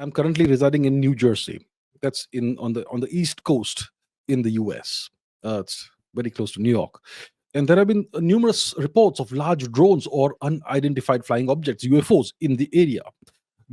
I'm currently residing in New Jersey. That's in on the East Coast in the US. It's very close to New York. And there have been numerous reports of large drones or unidentified flying objects, UFOs, in the area.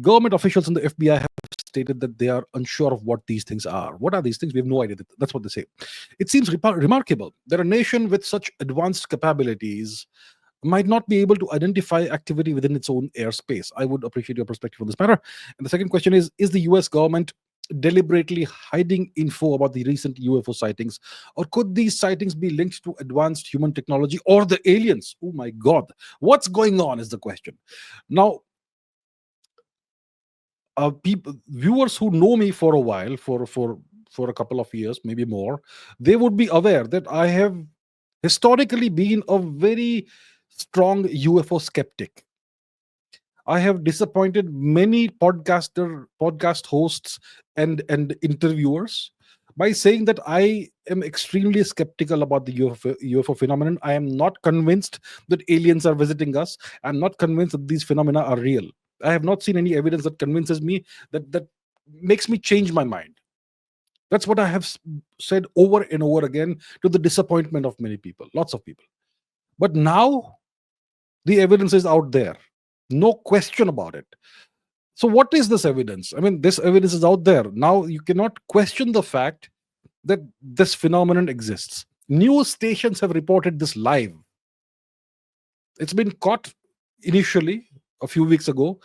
Government officials and the FBI have stated that they are unsure of what these things are. What are these things? We have no idea. That's what they say. It seems remarkable that a nation with such advanced capabilities might not be able to identify activity within its own airspace. I would appreciate your perspective on this matter. And the second question is the US government deliberately hiding info about the recent UFO sightings? Or could these sightings be linked to advanced human technology or the aliens? Oh my God. What's going on is the question. Now, people, viewers who know me for a while, for a couple of years, maybe more, they would be aware that I have historically been a very strong UFO skeptic. I have disappointed many podcast hosts and interviewers by saying that I am extremely skeptical about the UFO phenomenon. I am not convinced that aliens are visiting us. I'm not convinced that these phenomena are real. I have not seen any evidence that convinces me that makes me change my mind. That's what I have said over and over again, to the disappointment of many people, lots of people. But now the evidence is out there. No question about it. So, what is this evidence? I mean, this evidence is out there. Now, you cannot question the fact that this phenomenon exists. News stations have reported this live. It's been caught initially a few weeks ago,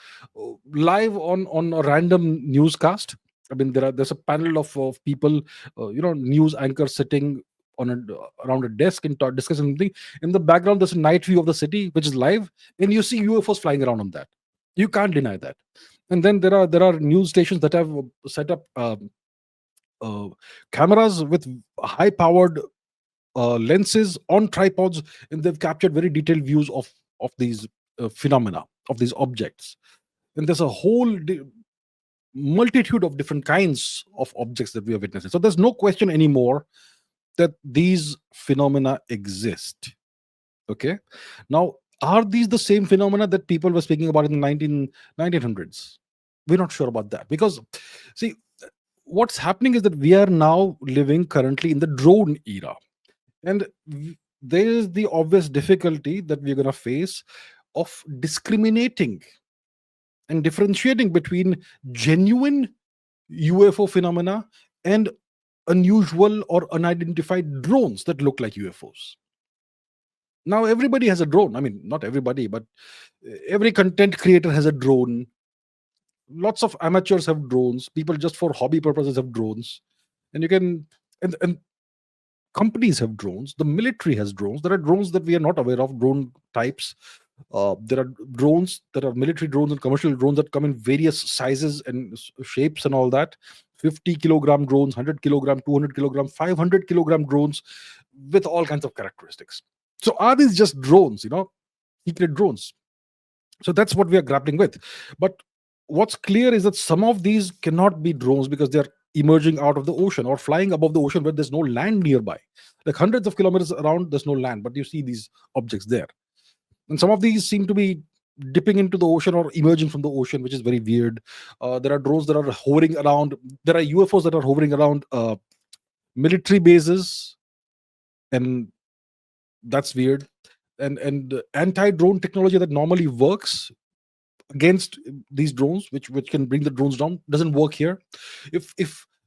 live on a random newscast. I mean, there's a panel of people, news anchors sitting on around a desk and discussing something. In the background, there's a night view of the city, which is live, and you see UFOs flying around on that. You can't deny that. And then there are news stations that have set up uh, cameras with high powered lenses on tripods, and they've captured very detailed views of these phenomena, of these objects. And there's a whole multitude of different kinds of objects that we are witnessing. So there's no question anymore that these phenomena exist. Okay. Now, are these the same phenomena that people were speaking about in the 1900s? We're not sure about that, because, see, what's happening is that we are now living currently in the drone era. And there is the obvious difficulty that we're going to face of discriminating and differentiating between genuine UFO phenomena and unusual or unidentified drones that look like UFOs. Now, everybody has a drone. I mean, not everybody, but every content creator has a drone. Lots of amateurs have drones. People just for hobby purposes have drones. And you can, and companies have drones. The military has drones. There are drones that we are not aware of, drone types. There are drones that are military drones and commercial drones that come in various sizes and shapes and all that. 50-kilogram drones, 100-kilogram, 200-kilogram, 500-kilogram drones with all kinds of characteristics. So are these just drones, secret drones? So that's what we are grappling with. But what's clear is that some of these cannot be drones because they're emerging out of the ocean or flying above the ocean where there's no land nearby. Like hundreds of kilometers around, there's no land, but you see these objects there. And some of these seem to be dipping into the ocean or emerging from the ocean, which is very weird. There are drones that are hovering around. There are UFOs that are hovering around military bases, and that's weird. And anti-drone technology that normally works against these drones, which can bring the drones down, doesn't work here.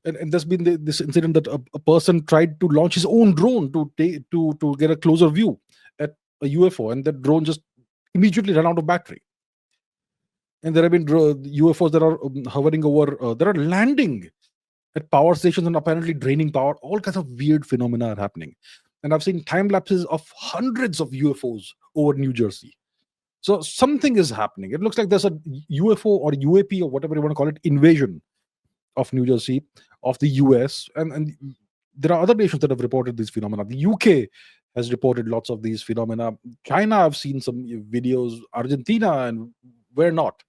And there's been this incident that a person tried to launch his own drone to get a closer view at a UFO, and that drone just immediately ran out of battery. And there have been UFOs that are hovering over, that are landing at power stations and apparently draining power. All kinds of weird phenomena are happening. And I've seen time lapses of hundreds of UFOs over New Jersey. So something is happening. It looks like there's a UFO or UAP or whatever you want to call it, invasion of New Jersey, of the US. And there are other nations that have reported these phenomena. The UK has reported lots of these phenomena. China, I've seen some videos. Argentina, and where not.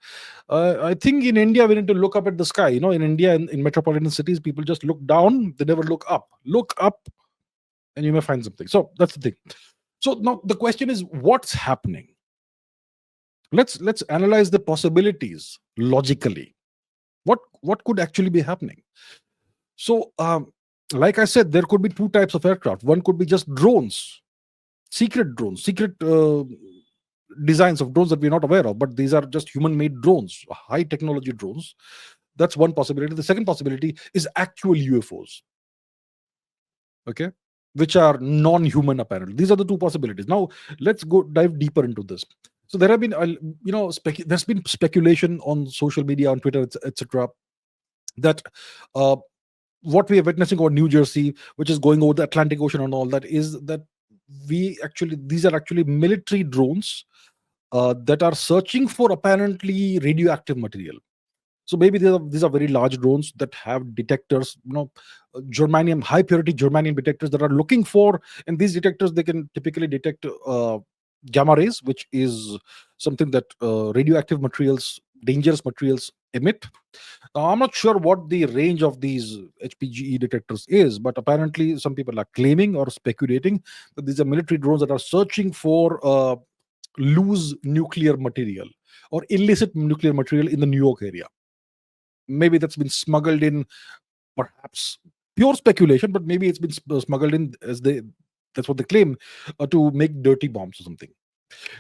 I think in India, we need to look up at the sky. In India, in metropolitan cities, people just look down. They never look up. Look up and you may find something. So that's the thing. So now the question is, what's happening? Let's analyze the possibilities logically. What could actually be happening? So, like I said, there could be two types of aircraft. One could be just drones, secret drones, secret designs of drones that we're not aware of, but these are just human-made drones, high technology drones. That's one possibility. The second possibility is actual UFOs, okay, which are non-human apparently. These are the two possibilities. Now, let's go dive deeper into this. So there have been, there's been speculation on social media, on Twitter, etc., that uh, what we are witnessing over New Jersey, which is going over the Atlantic Ocean and all that, is that these are actually military drones that are searching for apparently radioactive material. So maybe these are very large drones that have detectors, germanium, high purity germanium detectors that are looking for. And these detectors, they can typically detect gamma rays, which is something that radioactive materials, dangerous materials emit. Now, I'm not sure what the range of these HPGE detectors is, but apparently some people are claiming or speculating that these are military drones that are searching for loose nuclear material or illicit nuclear material in the New York area. Maybe that's been smuggled in, perhaps pure speculation, but maybe it's been smuggled in as that's what they claim, to make dirty bombs or something.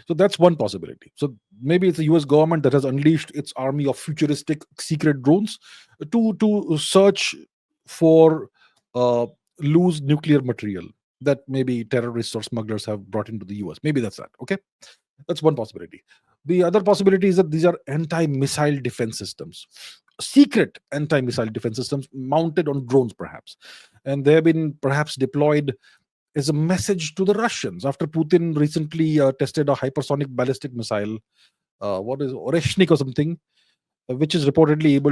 So that's one possibility. So maybe it's the US government that has unleashed its army of futuristic secret drones to search for uh, loose nuclear material that maybe terrorists or smugglers have brought into the US. Maybe that's that. Okay. That's one possibility. The other possibility is that these are anti-missile defense systems, secret anti-missile defense systems mounted on drones, perhaps, and they have been perhaps deployed as a message to the Russians after Putin recently tested a hypersonic ballistic missile, what is Oreshnik or something, which is reportedly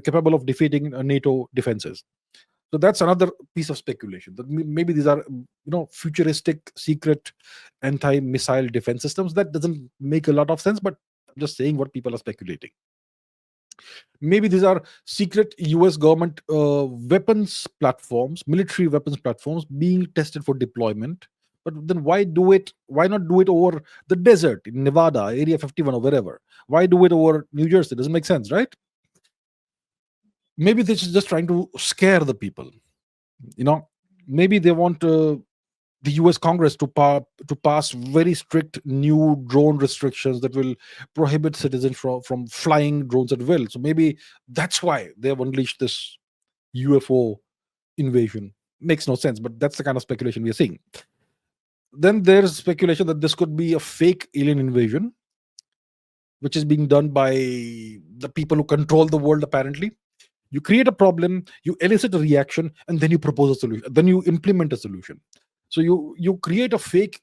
capable of defeating NATO defenses. So that's another piece of speculation that maybe these are, futuristic, secret anti-missile defense systems. That doesn't make a lot of sense, but I'm just saying what people are speculating. Maybe these are secret US government weapons platforms, military weapons platforms being tested for deployment. But then why not do it over the desert in Nevada, Area 51, or wherever? Why do it over New Jersey? Doesn't make sense, right? Maybe this is just trying to scare the people. You know, maybe they want the US Congress to pass very strict new drone restrictions that will prohibit citizens from flying drones at will. So maybe that's why they have unleashed this UFO invasion. Makes no sense, but that's the kind of speculation we are seeing. Then there's speculation that this could be a fake alien invasion, which is being done by the people who control the world, apparently. You create a problem, you elicit a reaction, and then you propose a solution, then you implement a solution. So you create a fake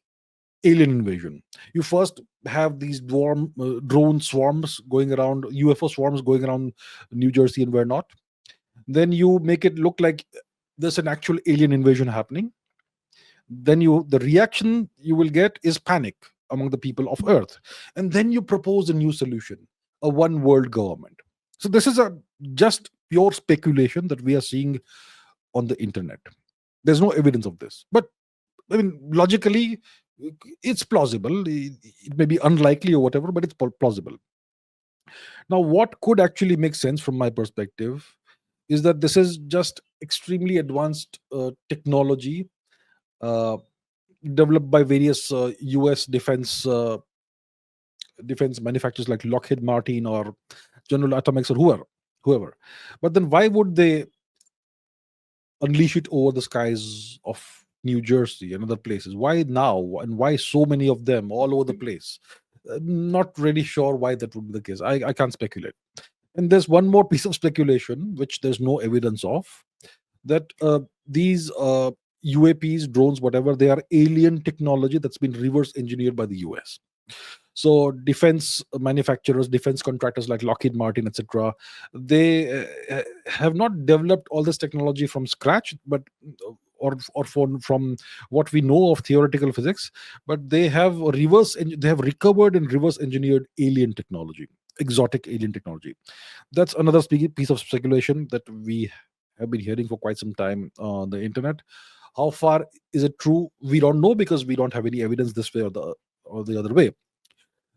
alien invasion. You first have these drone swarms going around, UFO swarms going around New Jersey and where not. Then you make it look like there's an actual alien invasion happening. Then the reaction you will get is panic among the people of Earth, and then you propose a new solution, a one world government. So this is a just pure speculation that we are seeing on the internet. There's no evidence of this, but I mean, logically, it's plausible. It may be unlikely or whatever, but it's plausible. Now, what could actually make sense from my perspective is that this is just extremely advanced technology uh, developed by various US defense manufacturers like Lockheed Martin or General Atomics or whoever. But then why would they unleash it over the skies of New Jersey and other places? Why now? And why so many of them all over the place? Not really sure why that would be the case. I can't speculate. And there's one more piece of speculation, which there's no evidence of, that these UAPs, drones, whatever, they are alien technology that's been reverse engineered by the US. So defense manufacturers, defense contractors like Lockheed Martin, etc., they have not developed all this technology from scratch, but from what we know of theoretical physics, but they have recovered and reverse engineered alien technology, exotic alien technology. That's another piece of speculation that we have been hearing for quite some time on the internet. How far is it true? We don't know because we don't have any evidence this way or the other way.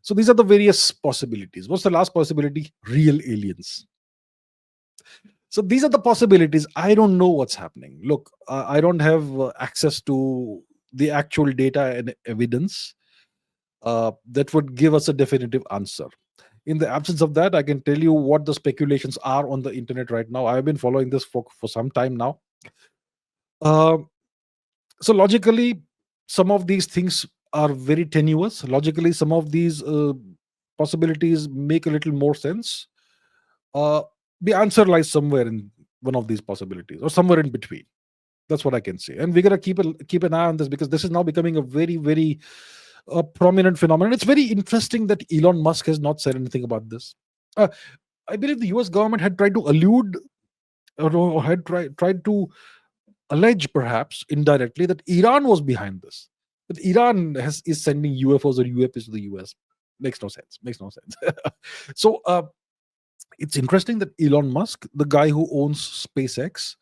So these are the various possibilities. What's the last possibility? Real aliens. So these are the possibilities. I don't know what's happening. Look, I don't have access to the actual data and evidence that would give us a definitive answer. In the absence of that, I can tell you what the speculations are on the internet right now. I've been following this for some time now. Uh, so logically, some of these things are very tenuous. Logically, some of these possibilities make a little more sense. Uh, the answer lies somewhere in one of these possibilities, or somewhere in between. That's what I can say. And we're gonna keep an eye on this, because this is now becoming a very prominent phenomenon. It's very interesting that Elon Musk has not said anything about this. Uh, I believe the U.S. government had tried to allude, or had tried to allege, perhaps indirectly, that Iran was behind this. That Iran is sending UFOs or UAPs to the US. Makes no sense. Makes no sense. So it's interesting that Elon Musk, the guy who owns SpaceX,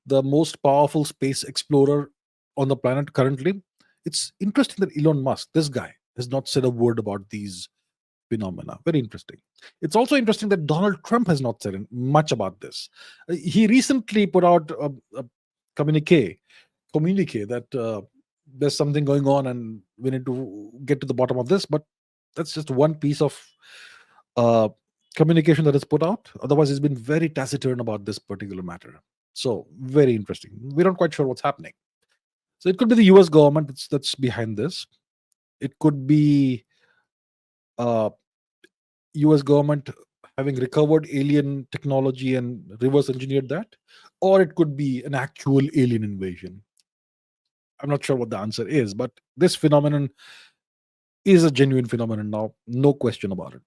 the most powerful space explorer on the planet currently, it's interesting that Elon Musk, this guy, has not said a word about these phenomena. Very interesting. It's also interesting that Donald Trump has not said much about this. He recently put out a communique communique that there's something going on and we need to get to the bottom of this. But that's just one piece of uh, communication that is put out. Otherwise, he's been very taciturn about this particular matter. So very interesting. We're not quite sure what's happening. So it could be the US government that's behind this. It could be uh, US government having recovered alien technology and reverse engineered that, or it could be an actual alien invasion. I'm not sure what the answer is, but this phenomenon is a genuine phenomenon now, no question about it.